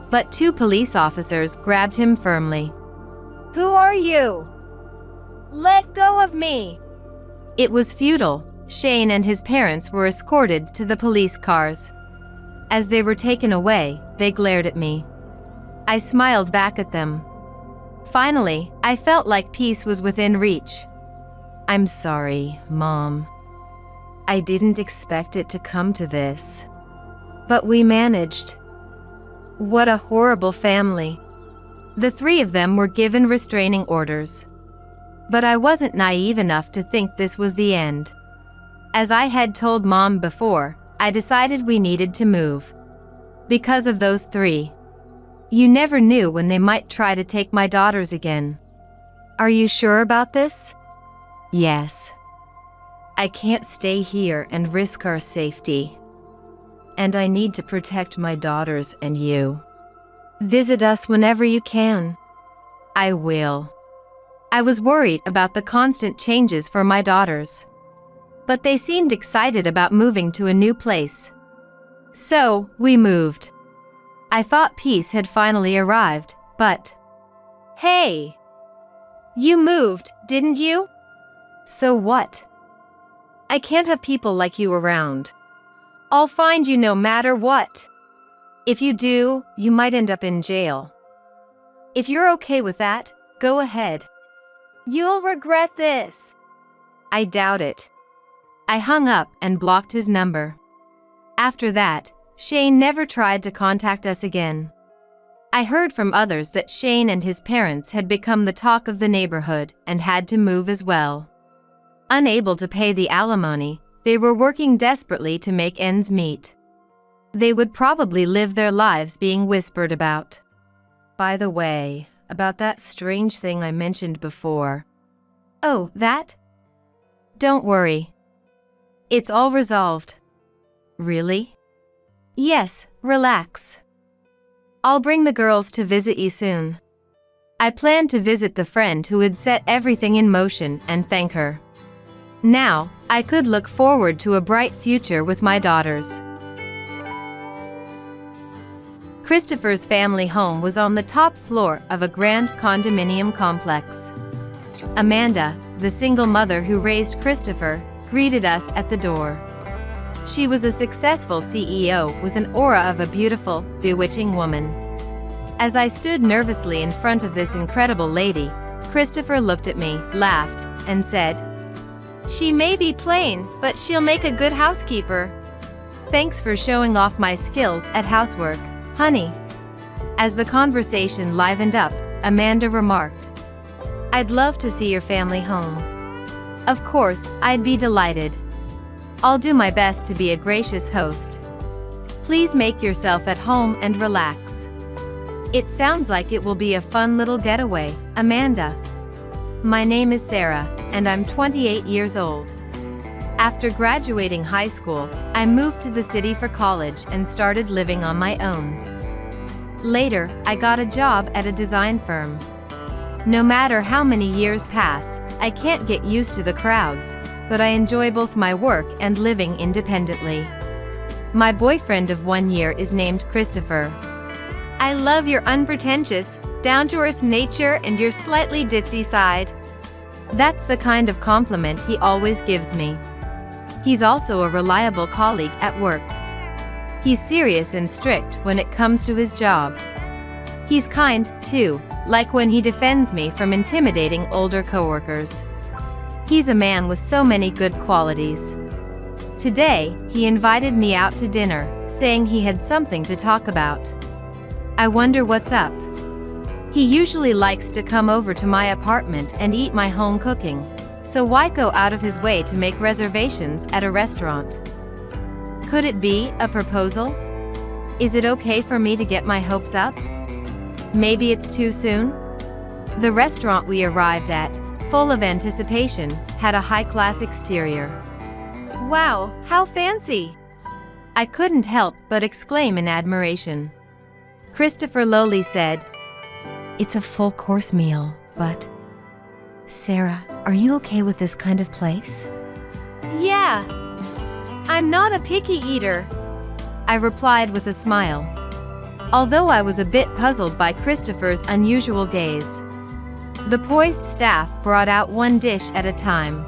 but two police officers grabbed him firmly. Who are you? Let go of me! It was futile. Shane and his parents were escorted to the police cars. As they were taken away, they glared at me. I smiled back at them. Finally, I felt like peace was within reach. I'm sorry, Mom. I didn't expect it to come to this. But we managed. What a horrible family. The three of them were given restraining orders. But I wasn't naive enough to think this was the end. As I had told Mom before, I decided we needed to move. Because of those three. You never knew when they might try to take my daughters again. Are you sure about this? Yes. I can't stay here and risk our safety. And I need to protect my daughters and you. Visit us whenever you can. I will. I was worried about the constant changes for my daughters. But they seemed excited about moving to a new place. So, we moved. I thought peace had finally arrived, but... Hey! You moved, didn't you? So what? I can't have people like you around. I'll find you no matter what. If you do, you might end up in jail. If you're okay with that, go ahead. You'll regret this. I doubt it. I hung up and blocked his number. After that, Shane never tried to contact us again. I heard from others that Shane and his parents had become the talk of the neighborhood and had to move as well. Unable to pay the alimony, they were working desperately to make ends meet. They would probably live their lives being whispered about. By the way, about that strange thing I mentioned before. Oh, that? Don't worry. It's all resolved. Really? Yes, relax. I'll bring the girls to visit you soon. I planned to visit the friend who had set everything in motion and thank her. Now, I could look forward to a bright future with my daughters. Christopher's family home was on the top floor of a grand condominium complex. Amanda, the single mother who raised Christopher, greeted us at the door. She was a successful CEO with an aura of a beautiful, bewitching woman. As I stood nervously in front of this incredible lady, Christopher looked at me, laughed, and said, "She may be plain, but she'll make a good housekeeper. Thanks for showing off my skills at housework, honey." As the conversation livened up, Amanda remarked, "I'd love to see your family home." Of course, I'd be delighted. I'll do my best to be a gracious host. Please make yourself at home and relax. It sounds like it will be a fun little getaway, Amanda. My name is Sarah, and I'm 28 years old. After graduating high school, I moved to the city for college and started living on my own. Later, I got a job at a design firm. No matter how many years pass, I can't get used to the crowds, but I enjoy both my work and living independently. My boyfriend of 1 year is named Christopher. I love your unpretentious, down-to-earth nature and your slightly ditzy side. That's the kind of compliment he always gives me. He's also a reliable colleague at work. He's serious and strict when it comes to his job. He's kind, too, like when he defends me from intimidating older coworkers. He's a man with so many good qualities. Today, he invited me out to dinner, saying he had something to talk about. I wonder what's up. He usually likes to come over to my apartment and eat my home cooking, so why go out of his way to make reservations at a restaurant? Could it be a proposal? Is it okay for me to get my hopes up? Maybe it's too soon? The restaurant we arrived at, full of anticipation, had a high-class exterior. Wow, how fancy! I couldn't help but exclaim in admiration. Christopher lowly said, "It's a full-course meal, but..." "Sarah, are you okay with this kind of place?" "Yeah. I'm not a picky eater," I replied with a smile. although I was a bit puzzled by Christopher's unusual gaze. The poised staff brought out one dish at a time.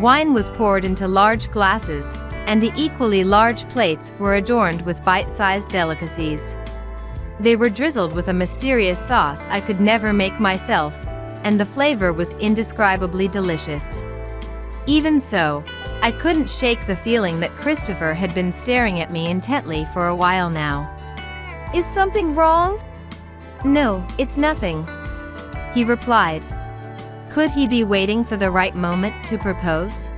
Wine was poured into large glasses, and the equally large plates were adorned with bite-sized delicacies. They were drizzled with a mysterious sauce I could never make myself, and the flavor was indescribably delicious. Even so, I couldn't shake the feeling that Christopher had been staring at me intently for a while now. Is something wrong? No, it's nothing, he replied. Could he be waiting for the right moment to propose?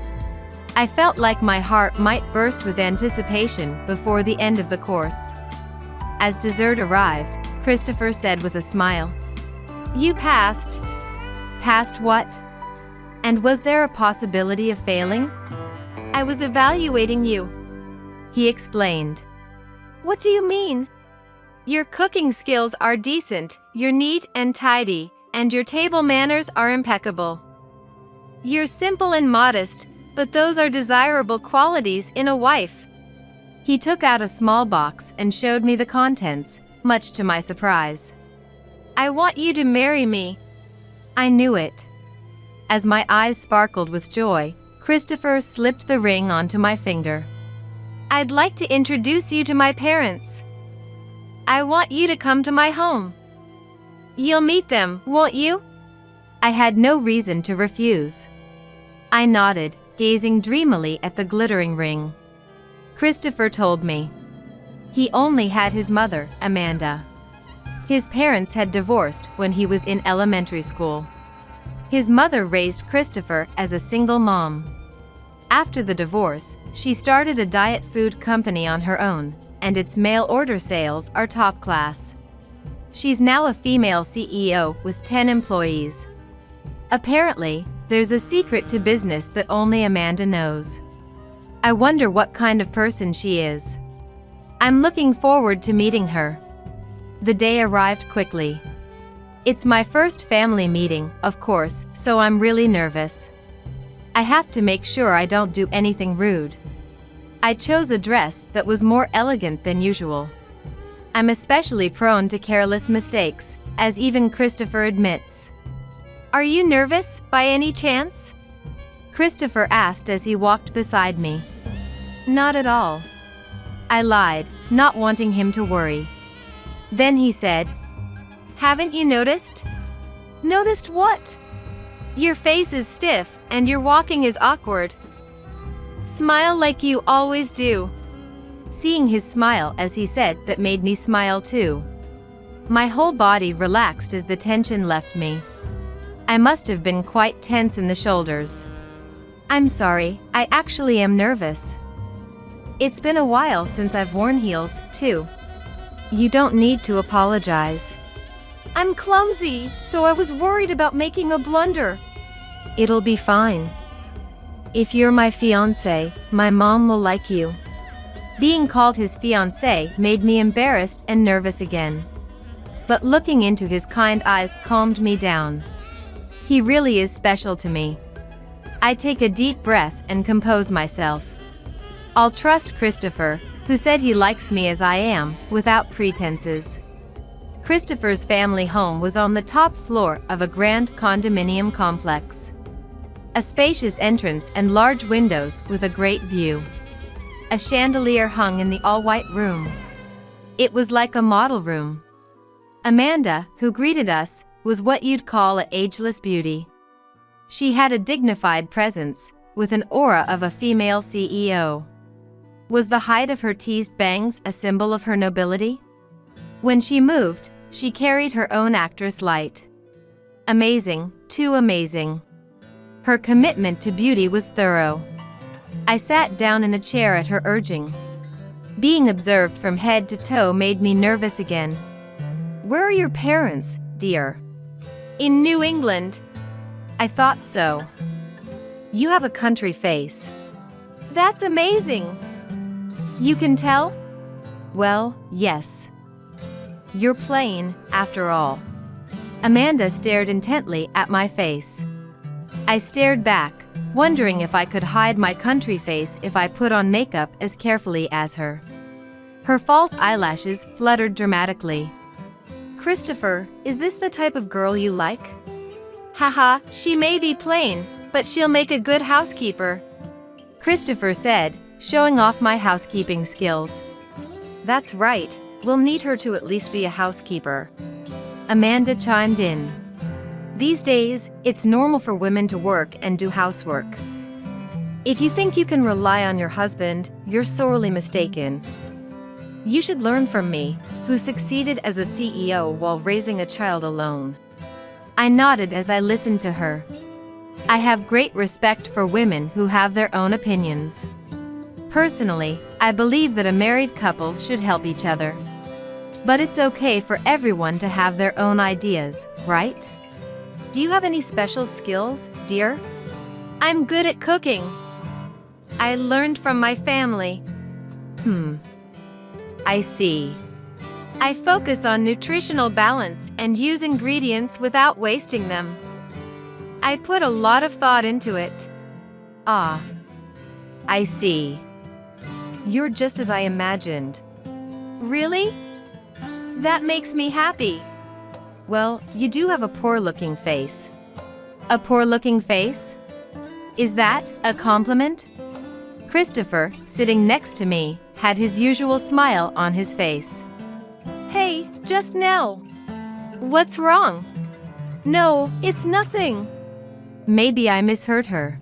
I felt like my heart might burst with anticipation before the end of the course. As dessert arrived, Christopher said with a smile, You passed. Past what? And was there a possibility of failing? I was evaluating you. He explained. What do you mean? Your cooking skills are decent, you're neat and tidy, and your table manners are impeccable. You're simple and modest, but those are desirable qualities in a wife. He took out a small box and showed me the contents, much to my surprise. I want you to marry me. I knew it. As my eyes sparkled with joy, Christopher slipped the ring onto my finger. I'd like to introduce you to my parents. I want you to come to my home. You'll meet them, won't you? I had no reason to refuse. I nodded, gazing dreamily at the glittering ring. Christopher told me. He only had his mother, Amanda. His parents had divorced when he was in elementary school. His mother raised Christopher as a single mom. After the divorce, she started a diet food company on her own, and its mail order sales are top class. She's now a female CEO with 10 employees. Apparently, there's a secret to business that only Amanda knows. I wonder what kind of person she is. I'm looking forward to meeting her. The day arrived quickly. It's my first family meeting, of course, so I'm really nervous. I have to make sure I don't do anything rude. I chose a dress that was more elegant than usual. I'm especially prone to careless mistakes, as even Christopher admits. Are you nervous, by any chance? Christopher asked as he walked beside me. Not at all. I lied, not wanting him to worry. Then he said, Haven't you noticed? Noticed what? Your face is stiff, and your walking is awkward. Smile like you always do. Seeing his smile as he said that made me smile too. My whole body relaxed as the tension left me. I must have been quite tense in the shoulders. I'm sorry, I actually am nervous. It's been a while since I've worn heels, too. You don't need to apologize. I'm clumsy, so I was worried about making a blunder. It'll be fine. If you're my fiancé, my mom will like you. Being called his fiancé made me embarrassed and nervous again. But looking into his kind eyes calmed me down. He really is special to me. I take a deep breath and compose myself. I'll trust Christopher, who said he likes me as I am, without pretenses. Christopher's family home was on the top floor of a grand condominium complex. A spacious entrance and large windows with a great view. A chandelier hung in the all-white room. It was like a model room. Amanda, who greeted us, was what you'd call an ageless beauty. She had a dignified presence, with an aura of a female CEO. Was the height of her teased bangs a symbol of her nobility? When she moved, she carried her own actress light. Amazing, too amazing. Her commitment to beauty was thorough. I sat down in a chair at her urging. Being observed from head to toe made me nervous again. Where are your parents, dear? In New England. I thought so. You have a country face. That's amazing. You can tell? Well, yes. You're plain, after all. Amanda stared intently at my face. I stared back, wondering if I could hide my country face if I put on makeup as carefully as her. Her false eyelashes fluttered dramatically. Christopher, is this the type of girl you like? Haha, she may be plain, but she'll make a good housekeeper. Christopher said, showing off my housekeeping skills. That's right, we'll need her to at least be a housekeeper. Amanda chimed in. These days, it's normal for women to work and do housework. If you think you can rely on your husband, you're sorely mistaken. You should learn from me, who succeeded as a CEO while raising a child alone. I nodded as I listened to her. I have great respect for women who have their own opinions. Personally, I believe that a married couple should help each other. But it's okay for everyone to have their own ideas, right? Do you have any special skills, dear? I'm good at cooking. I learned from my family. I see. I focus on nutritional balance and use ingredients without wasting them. I put a lot of thought into it. Ah. I see. You're just as I imagined. Really? That makes me happy. Well, you do have a poor-looking face. A poor-looking face? Is that a compliment? Christopher, sitting next to me, had his usual smile on his face. Hey, just now. What's wrong? No, it's nothing. Maybe I misheard her.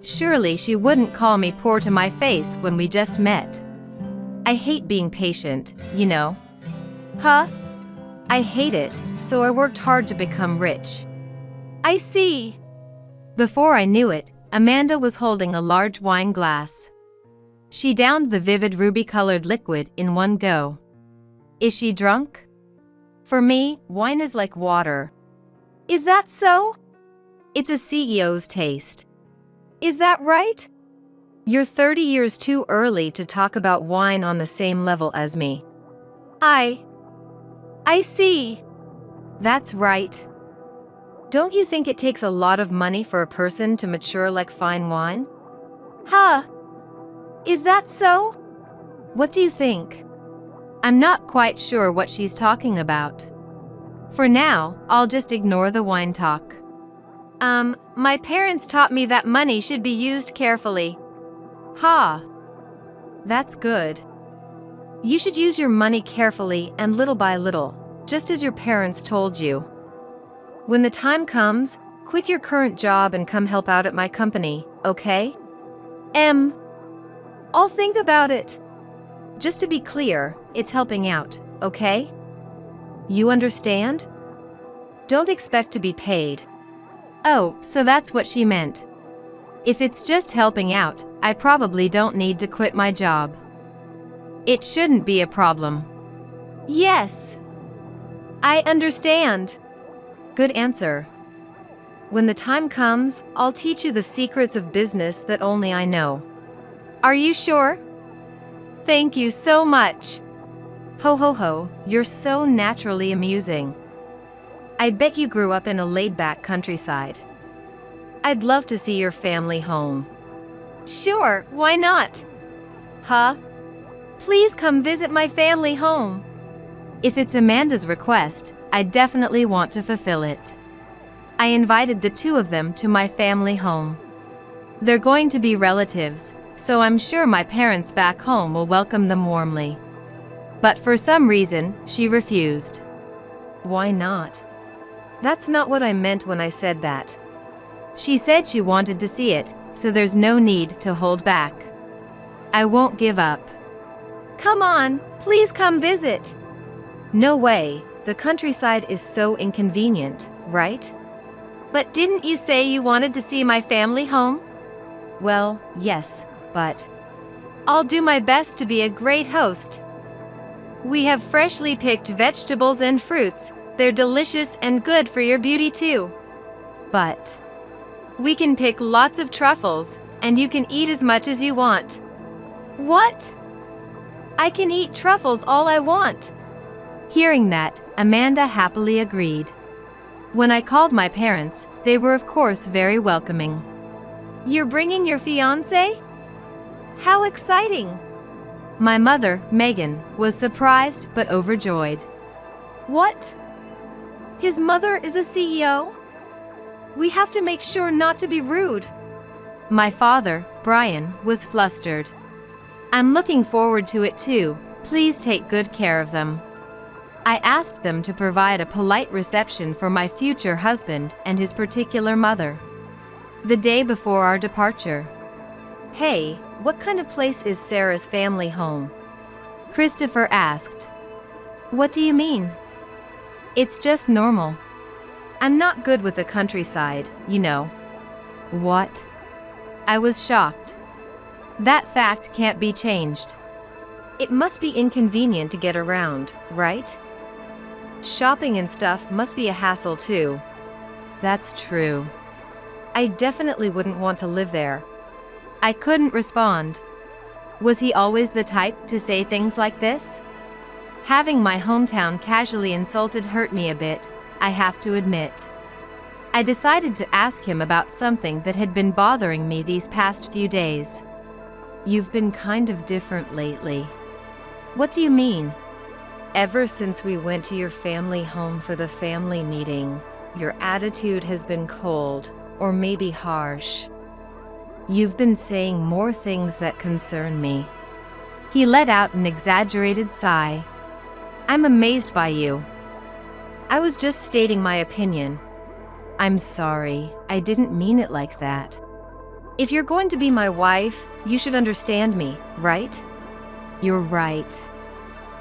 Surely she wouldn't call me poor to my face when we just met. I hate being patient, you know. Huh? I hate it, so I worked hard to become rich. I see. Before I knew it, Amanda was holding a large wine glass. She downed the vivid ruby-colored liquid in one go. Is she drunk? For me, wine is like water. Is that so? It's a CEO's taste. Is that right? You're 30 years too early to talk about wine on the same level as me. I see. That's right. Don't you think it takes a lot of money for a person to mature like fine wine? Huh? Is that so? What do you think? I'm not quite sure what she's talking about. For now, I'll just ignore the wine talk. My parents taught me that money should be used carefully. Ha! That's good. You should use your money carefully and little by little, just as your parents told you. When the time comes, quit your current job and come help out at my company, okay? I'll think about it. Just to be clear, it's helping out, okay? You understand? Don't expect to be paid. Oh, so that's what she meant. If it's just helping out, I probably don't need to quit my job. It shouldn't be a problem. Yes. I understand. Good answer. When the time comes, I'll teach you the secrets of business that only I know. Are you sure? Thank you so much. Ho ho ho, you're so naturally amusing. I bet you grew up in a laid-back countryside. I'd love to see your family home. Sure, why not? Huh? Please come visit my family home. If it's Amanda's request, I definitely want to fulfill it. I invited the two of them to my family home. They're going to be relatives, so I'm sure my parents back home will welcome them warmly. But for some reason, she refused. Why not? That's not what I meant when I said that. She said she wanted to see it, so there's no need to hold back. I won't give up. Come on, please come visit. No way, the countryside is so inconvenient, right? But didn't you say you wanted to see my family home? Well, yes, but I'll do my best to be a great host. We have freshly picked vegetables and fruits. They're delicious and good for your beauty too. But we can pick lots of truffles, and you can eat as much as you want. What? I can eat truffles all I want. Hearing that, Amanda happily agreed. When I called my parents, they were of course very welcoming. You're bringing your fiancé? How exciting! My mother, Megan, was surprised but overjoyed. What? His mother is a CEO? We have to make sure not to be rude. My father, Brian, was flustered. I'm looking forward to it too. Please take good care of them. I asked them to provide a polite reception for my future husband and his particular mother. The day before our departure. Hey, what kind of place is Sarah's family home? Christopher asked. What do you mean? It's just normal. I'm not good with the countryside, you know. What? I was shocked. That fact can't be changed. It must be inconvenient to get around, right? Shopping and stuff must be a hassle too. That's true. I definitely wouldn't want to live there. I couldn't respond. Was he always the type to say things like this? Having my hometown casually insulted hurt me a bit, I have to admit. I decided to ask him about something that had been bothering me these past few days. You've been kind of different lately. What do you mean? Ever since we went to your family home for the family meeting, your attitude has been cold, or maybe harsh. You've been saying more things that concern me. He let out an exaggerated sigh. I'm amazed by you. I was just stating my opinion. I'm sorry, I didn't mean it like that. If you're going to be my wife, you should understand me, right? You're right.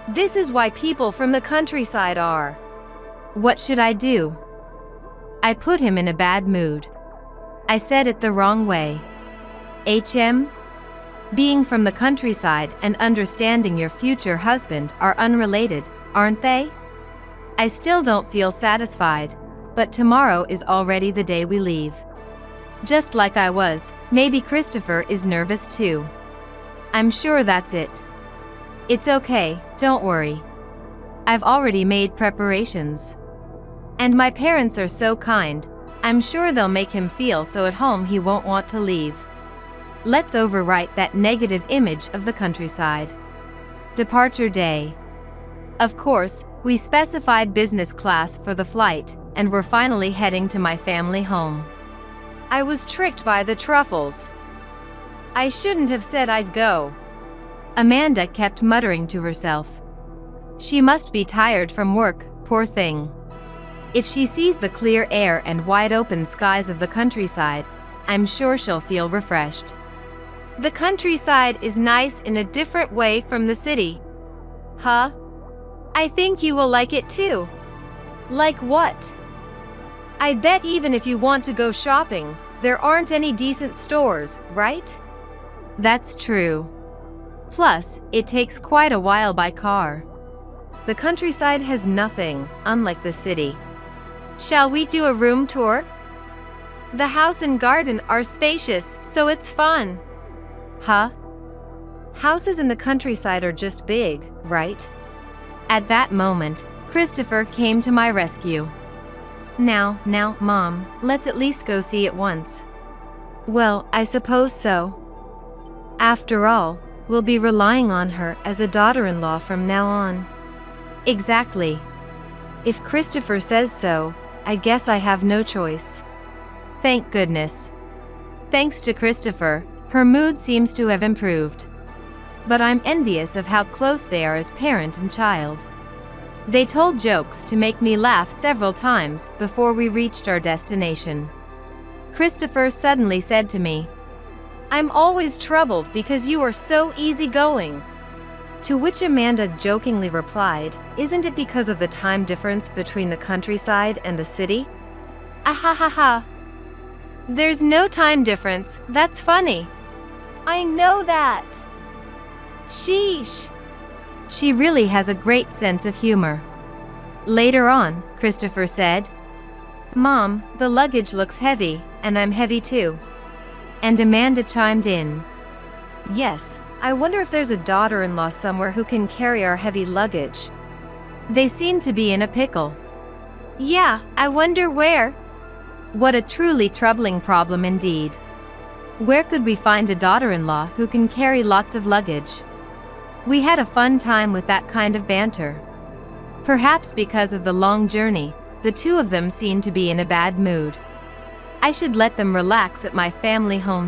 This is why people from the countryside are. What should I do? I put him in a bad mood. I said it the wrong way. Being from the countryside and understanding your future husband are unrelated, aren't they? I still don't feel satisfied, but tomorrow is already the day we leave. Just like I was, maybe Christopher is nervous too. I'm sure that's it. It's okay, don't worry. I've already made preparations. And my parents are so kind, I'm sure they'll make him feel so at home he won't want to leave. Let's overwrite that negative image of the countryside. Departure day. Of course, we specified business class for the flight, and we're finally heading to my family home. I was tricked by the truffles. I shouldn't have said I'd go. Amanda kept muttering to herself. She must be tired from work, poor thing. If she sees the clear air and wide open skies of the countryside, I'm sure she'll feel refreshed. The countryside is nice in a different way from the city. Huh? I think you will like it too. Like what? I bet even if you want to go shopping, there aren't any decent stores, right? That's true. Plus, it takes quite a while by car. The countryside has nothing, unlike the city. Shall we do a room tour? The house and garden are spacious, so it's fun. Huh? Houses in the countryside are just big, right? At that moment, Christopher came to my rescue. Now, Mom, let's at least go see it once. Well, I suppose so. After all, we'll be relying on her as a daughter-in-law from now on. Exactly. If Christopher says so, I guess I have no choice. Thank goodness. Thanks to Christopher, her mood seems to have improved. But I'm envious of how close they are as parent and child. They told jokes to make me laugh several times before we reached our destination. Christopher suddenly said to me, I'm always troubled because you are so easygoing. To which Amanda jokingly replied, Isn't it because of the time difference between the countryside and the city? Ahahaha. There's no time difference, that's funny. I know that. Sheesh. She really has a great sense of humor. Later on, Christopher said, Mom, the luggage looks heavy, and I'm heavy too. And Amanda chimed in, Yes, I wonder if there's a daughter-in-law somewhere who can carry our heavy luggage. They seem to be in a pickle. Yeah, I wonder where. What a truly troubling problem indeed. Where could we find a daughter-in-law who can carry lots of luggage? We had a fun time with that kind of banter. Perhaps because of the long journey, the two of them seemed to be in a bad mood. I should let them relax at my family home